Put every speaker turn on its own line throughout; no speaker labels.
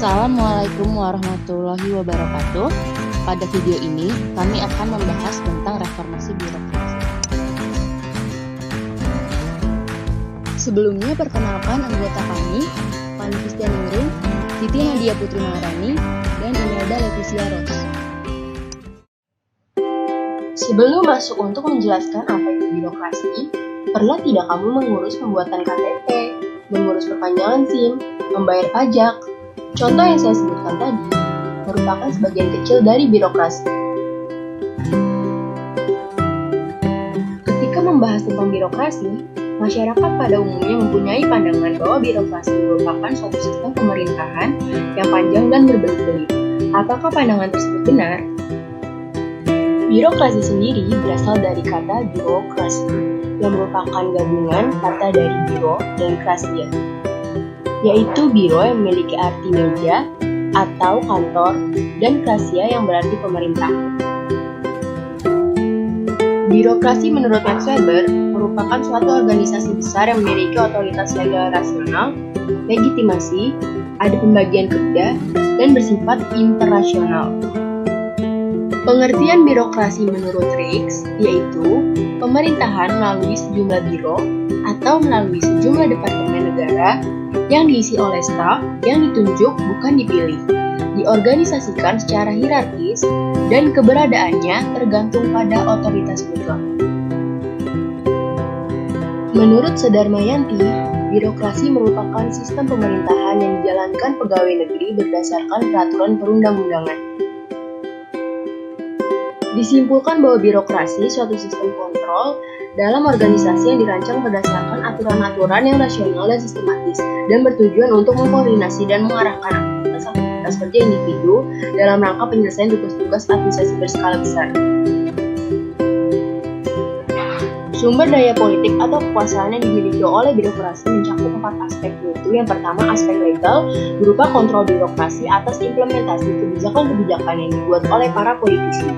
Assalamualaikum warahmatullahi wabarakatuh. Pada video ini, kami akan membahas tentang reformasi birokrasi. Sebelumnya, perkenalkan anggota kami, Fani Kristianingrum, Siti Nadia Putri Maharani, dan Imelda Leticia Ros. Sebelum masuk untuk menjelaskan apa itu birokrasi, pernah tidak kamu mengurus pembuatan KTP, mengurus perpanjangan SIM, membayar pajak? Contoh yang saya sebutkan tadi merupakan sebagian kecil dari birokrasi. Ketika membahas tentang birokrasi, masyarakat pada umumnya mempunyai pandangan bahwa birokrasi merupakan suatu sistem pemerintahan yang panjang dan berbelit-belit. Apakah pandangan tersebut benar? Birokrasi sendiri berasal dari kata birokrasi, yang merupakan gabungan kata dari biro dan krasia, yaitu biro yang memiliki arti meja atau kantor, dan krasia yang berarti pemerintah. Birokrasi menurut Max Weber merupakan suatu organisasi besar yang memiliki otoritas legal rasional, legitimasi, ada pembagian kerja, dan bersifat internasional. Pengertian birokrasi menurut Riggs yaitu pemerintahan melalui sejumlah biro atau melalui sejumlah departemen negara yang diisi oleh staf yang ditunjuk bukan dipilih, diorganisasikan secara hierarkis, dan keberadaannya tergantung pada otoritas mutlak. Menurut Sudarmayanti, birokrasi merupakan sistem pemerintahan yang dijalankan pegawai negeri berdasarkan peraturan perundang-undangan. Disimpulkan bahwa birokrasi suatu sistem kontrol dalam organisasi yang dirancang berdasarkan aturan-aturan yang rasional dan sistematis dan bertujuan untuk mengkoordinasi dan mengarahkan aktivitas kerja individu dalam rangka penyelesaian tugas-tugas administrasi berskala besar. Sumber daya politik atau kekuasaan yang dimiliki oleh birokrasi mencakup 4 aspek, yaitu yang pertama aspek legal berupa kontrol birokrasi atas implementasi kebijakan-kebijakan yang dibuat oleh para politisi.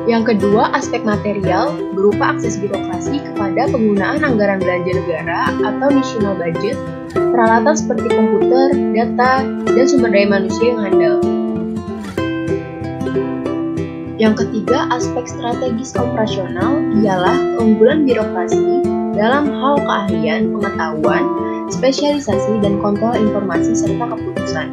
Yang kedua, aspek material berupa akses birokrasi kepada penggunaan anggaran belanja negara atau national budget, peralatan seperti komputer, data, dan sumber daya manusia yang handal. Yang ketiga, aspek strategis operasional ialah keunggulan birokrasi dalam hal keahlian, pengetahuan, spesialisasi, dan kontrol informasi serta keputusan.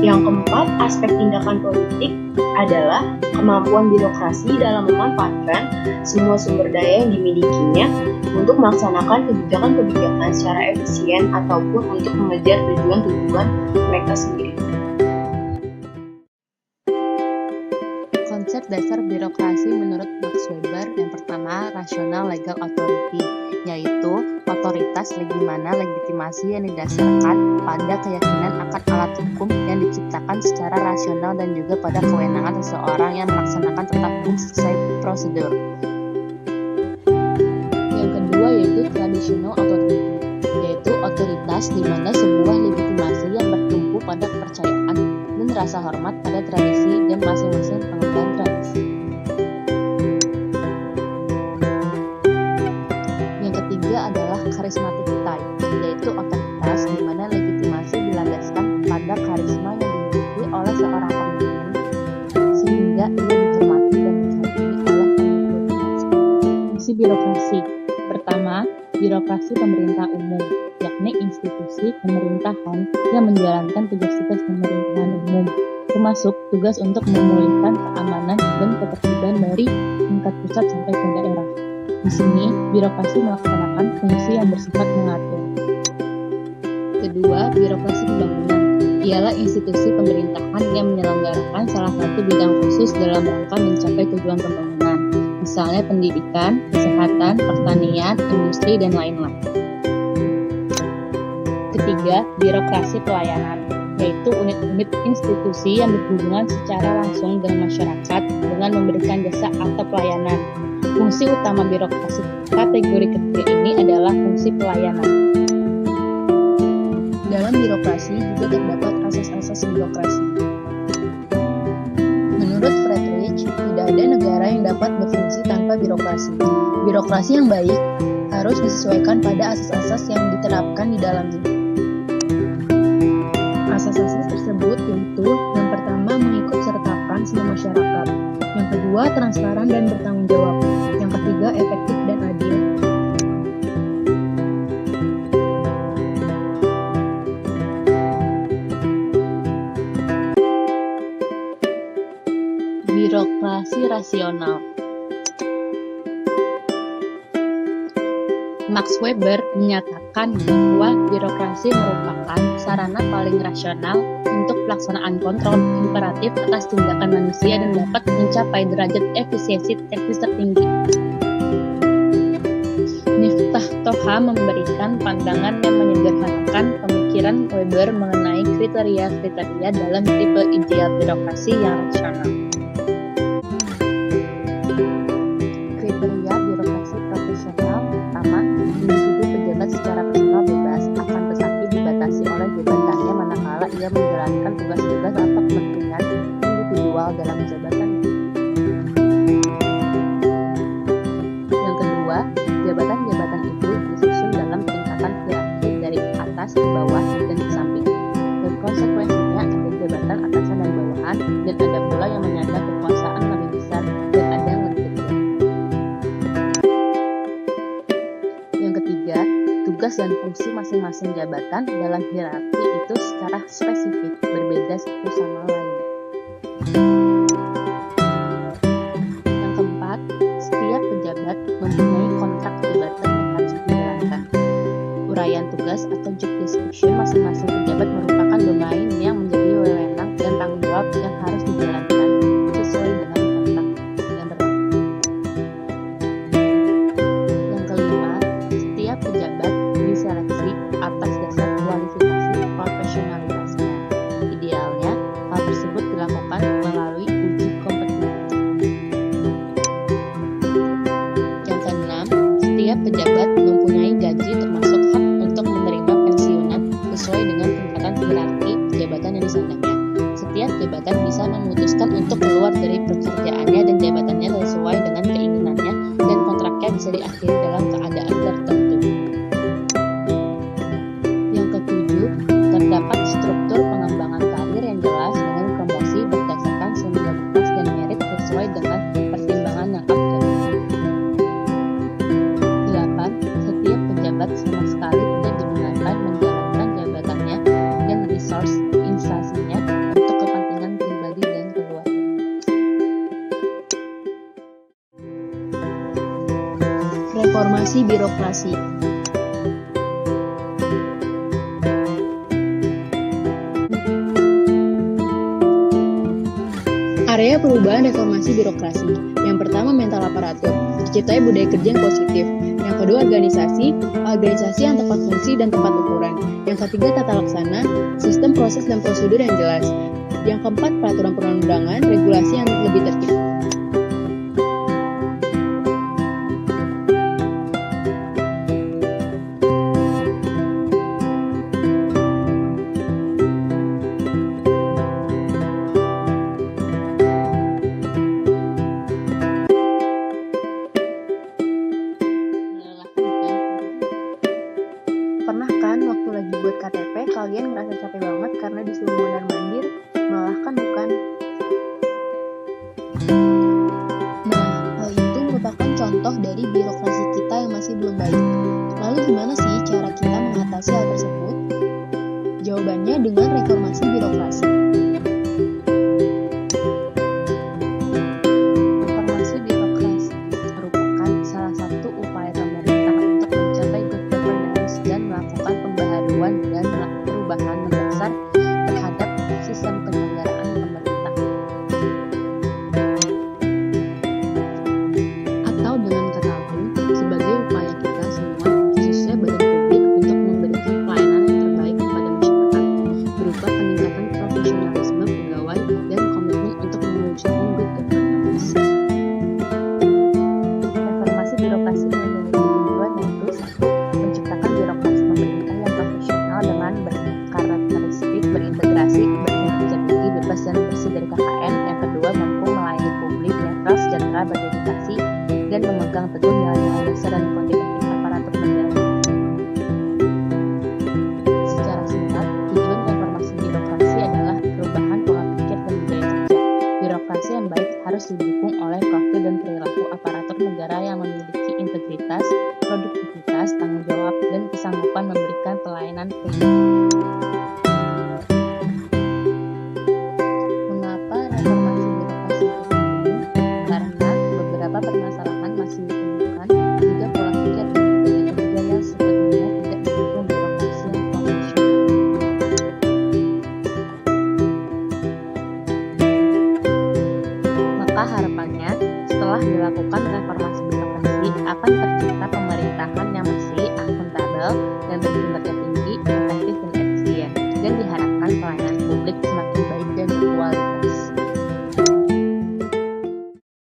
Yang keempat, aspek tindakan politik adalah kemampuan birokrasi dalam memanfaatkan semua sumber daya yang dimilikinya untuk melaksanakan kebijakan-kebijakan secara efisien ataupun untuk mengejar tujuan-tujuan mereka sendiri. Konsep dasar birokrasi menurut Max Weber yang pertama, rational legal authority, yaitu otoritas di mana legitimasi yang didasarkan pada keyakinan akan alat hukum yang diciptakan secara rasional dan juga pada kewenangan seseorang yang melaksanakan tetap hukum sesuai prosedur. Yang kedua yaitu traditional authority, yaitu otoritas di mana sebuah legitimasi yang bertumpu pada kepercayaan dan rasa hormat pada tradisi dan masing-masing pengemban tradisi. Yang ketiga adalah charismatic type, yaitu otoritas di mana legitimasi dilandaskan pada karisma yang dimiliki oleh seorang pemimpin sehingga ia dihormati dan dihakimi oleh pengikut. Fungsi birokrasi pertama, birokrasi pemerintah umum, yakni institusi pemerintahan yang menjalankan tugas-tugas pemerintahan umum, termasuk tugas untuk memulihkan keamanan dan ketertiban dari tingkat pusat sampai ke daerah. Di sini, birokrasi melaksanakan fungsi yang bersifat mengatur. Kedua, birokrasi pembangunan ialah institusi pemerintahan yang menyelenggarakan salah satu bidang khusus dalam rangka mencapai tujuan pembangunan, misalnya pendidikan, kesehatan, pertanian, industri, dan lain-lain. Ketiga, birokrasi pelayanan, yaitu unit-unit institusi yang berhubungan secara langsung dengan masyarakat dengan memberikan jasa atau pelayanan. Fungsi utama birokrasi kategori ketiga ini adalah fungsi pelayanan. Dalam birokrasi juga terdapat asas-asas birokrasi. Menurut Friedrich, tidak ada negara yang dapat berfungsi tanpa birokrasi. Birokrasi yang baik
harus disesuaikan pada asas-asas yang diterapkan di dalamnya. Asas-asas tersebut yaitu yang pertama mengikut sertakan semua masyarakat, yang kedua transparan dan bertanggung jawab, yang ketiga efektif dan adil.
Birokrasi rasional. Max Weber menyatakan bahwa birokrasi merupakan sarana paling rasional untuk pelaksanaan kontrol imperatif atas tindakan manusia dan dapat mencapai derajat efisiensi teknis tertinggi. Miftah Toha memberikan pandangan yang menyederhanakan pemikiran Weber mengenai kriteria-kriteria dalam tipe ideal birokrasi yang rasional. Kriteria birokrasi profesional pertama, individu pejabat secara personal bebas, akan tetapi dibatasi oleh jabatannya manakala ia menjalankan tugas-tugas atau kepentingan individual dalam jabatannya. Yang kedua, jabatan-jabatan itu disusun dalam tingkatan hierarki dari atas ke bawah dan ke samping. Dan konsekuensinya ada jabatan atasan dan bawahan, dan ada pula yang menyandang kekuasaan lebih besar dan ada yang lebih kecil. Yang ketiga, tugas dan fungsi masing-masing jabatan dalam hierarki itu secara spesifik berbeda satu sama lain. Yang keempat, setiap pejabat mempunyai kontrak jabatan yang harus dijalankan. Uraian tugas atau job description masing-masing pejabat merupakan domain yang menjadi wewenang dan tanggung jawab yang harus dijalankan sesuai dengan kontrak yang berlaku. Yang kelima, setiap pejabat diseleksi atas dasar kualifikasi profesionalitasnya. Idealnya, hal tersebut dilakukan melalui uji kompetensi. Yang keenam, setiap pejabat mempunyai gaji termasuk hak untuk menerima pensiunan sesuai dengan tingkatan hierarki jabatan yang disandangnya. Setiap jabatan bisa memutuskan untuk keluar dari pekerjaannya dan jabatannya sesuai dengan keinginannya, dan kontraknya bisa diakhiri dalam keadaan tertentu. Yang ketujuh, terdapat struktur pengembangan karir yang jelas dengan promosi berdasarkan senioritas dan merit sesuai dengan pertimbangan yang objektif. 8. Setiap pejabat sama sekali tidak dibenarkan menjalankan jabatannya dan resource instansinya untuk kepentingan pribadi dan keluarga.
Reformasi birokrasi. Area perubahan reformasi birokrasi. Yang pertama, mental aparatur, terciptanya budaya kerja yang positif. Yang kedua, organisasi yang tepat fungsi dan tepat ukuran. Yang ketiga, tata laksana, sistem proses dan prosedur yang jelas. Yang keempat, peraturan perundang-undangan, regulasi yang lebih tertib.
Pernah kan waktu lagi buat KTP kalian ngerasa capek banget karena disuruh mondar-mandir, melelahkan bukan?
Nah, hal itu merupakan contoh dari birokrasi kita yang masih belum baik. Lalu gimana sih cara kita mengatasi hal tersebut? Jawabannya dengan reformasi birokrasi.
Reformasi birokrasi merupakan salah satu upaya pemerintah untuk mencapai good governance dan melakukan pembaharuan dan perubahan mendasar terhadap sistem penyelenggaraan pemerintah. Atau dengan kata lain, sebagai upaya kita semua, khususnya badan publik, untuk memberikan pelayanan yang terbaik kepada masyarakat berupa peningkatan integritas, produktivitas, tanggung jawab, dan kesanggupan memberikan pelayanan premium. Mengapa reformasi birokrasi itu penting? Karena beberapa permasalahan masih ditemukan, juga pola pikir dan budaya sepenuhnya tidak mendukung birokrasi yang profesional. Maka harapannya, setelah dilakukan reformasi birokrasi, akan tercipta pemerintahan